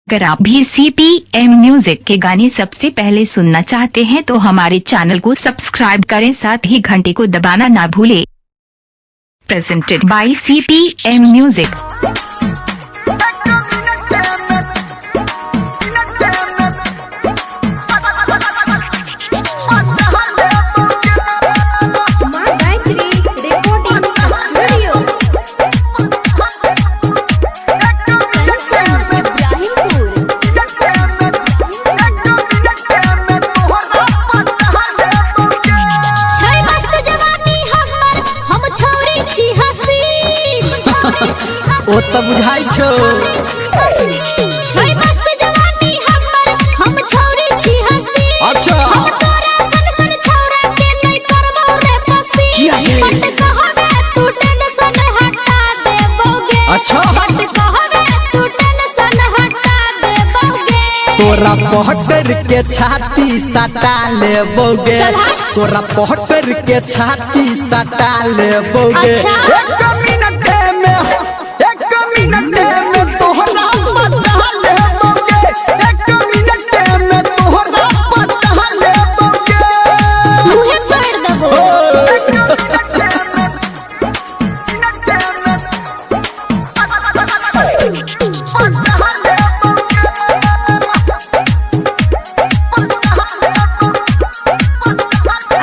अगर आप भी CPM म्यूजिक के गाने सबसे पहले सुनना चाहते हैं तो हमारे चैनल को सब्सक्राइब करें, साथ ही घंटे को दबाना ना भूलें। Presented by CPM music. ओ त बुझाई छो छै मस्त जवानी हमर, हम छौरी छी हंसी। अच्छा हम तोरा सन सन छौरा के नहीं करबो रे पसी। बट कहबे तू टेंशन हटा देबोगे। अच्छा बट कहबे तू टेंशन हटा देबोगे। तोरा पहकर के छाती सटा लेबोगे। तोरा पहकर के छाती सटा लेबोगे। अच्छा। एक मिनट में तोहरा पटा लेबोगे। एक मिनट में तोहरा पटा लेबोगे। मुहे तोड़ देबो।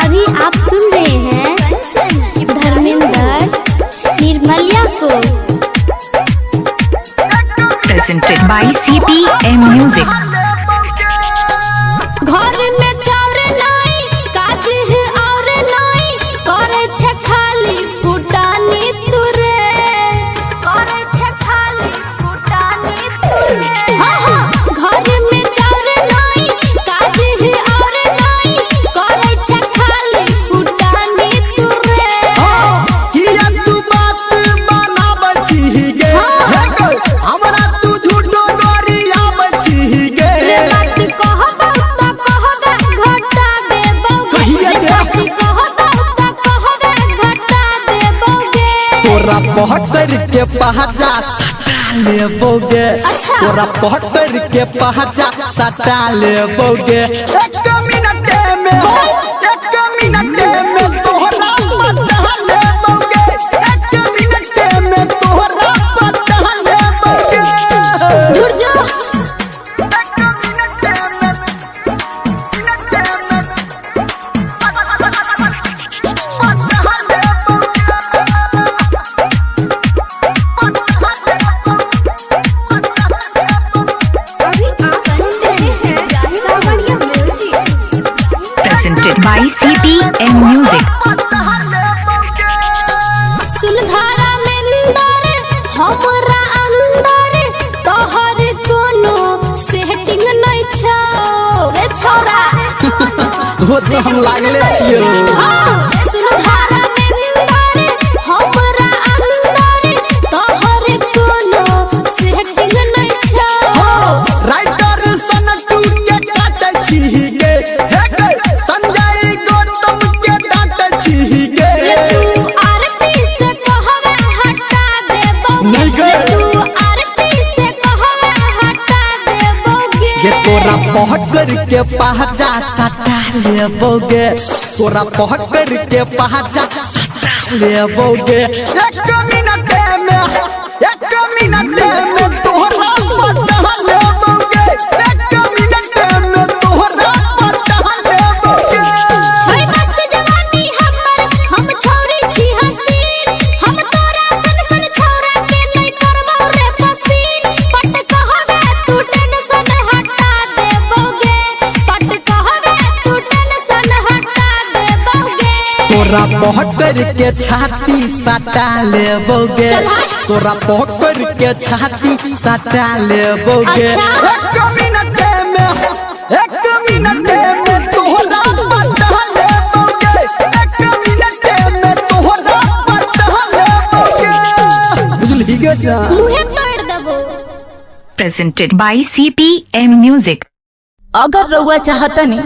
अभी आप सुन रहे हैं धर्मेंद्र निर्मलिया को। Presented by CPM music. घर में चाउर नहीं, काज है और नहीं, करे छे खाली फुटानी तुरे। करे छे खाली फुटानी तुरे। हाँ हाँ, घर में चाउर नहीं, काज है और नहीं, करे छे खाली फुटानी तुरे। किया तू बात बनाब छीगे। हमरा तू झूठो डरियाब छीगे। रे बात कहबो त कहबे घटा देबोगे। कहिया रे के? सच कहबो त कहबे घटा देबोगे। तोरा पहकर के पहचा सटा लेबोगे। अच्छा। तोरा पहकर के पहचा सटा लेबोगे। एक मिनट में तोहरा पटा लेबोगे। एक मिनट में तोहरा पटा लेबोगे। दूर जो। Presented by CPM music. सुनधारा में अंदर हमरा अंदर तोहर कोनो सेटिंग नहीं छौ रे छौरा। वो तो हम लागले छियो। हाँ, सुनधारा में अंदर हमरा अंदर तोहर कोनो सेटिंग नहीं छौ। राइटर सनटू के काटे छीगे। संजय गौतम के डांटे छीगे। रे तू आरती से कहबे हटा देबोगे। नहीं गे। रे तू आरती से कहबे हटा देबोगे। ये तोरा पहकर के पहचा सटा लेबोगे। तोरा पहकर के पहचा सटा लेबोगे। एक मिनट में तोहरा पटा लेबोगे। एक मिनट में तोहरा पटा लेबोगे। छै मस्त जवानी हमर, हम छौरी छी हसीन। हम तोरा सन सन छौरा के नहीं करबो रे पसीन। पट कहबे तू टेंशन हटा देबोगे। पट कहबे तू टेंशन हटा देबोगे। तोरा पहकर के छाती सटा लेबोगे। चला। तोरा पहकर के छाती सटा लेबोगे। अच्छा। एक मिनट में तोहरा पटा लेबोगे। एक मिनट में तोहरा पटा लेबोगे। बुझली गे जा। मुहे तोड़ देबो। Presented by CPM music. अगर रउआ चाहतनी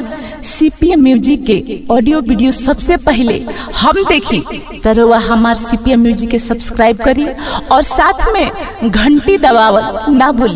CPM म्यूजिक के ऑडियो वीडियो सबसे पहले हम देखी तो रउआ हमार CPM म्यूजिक के सब्सक्राइब करी और साथ में घंटी दबावल ना भूली।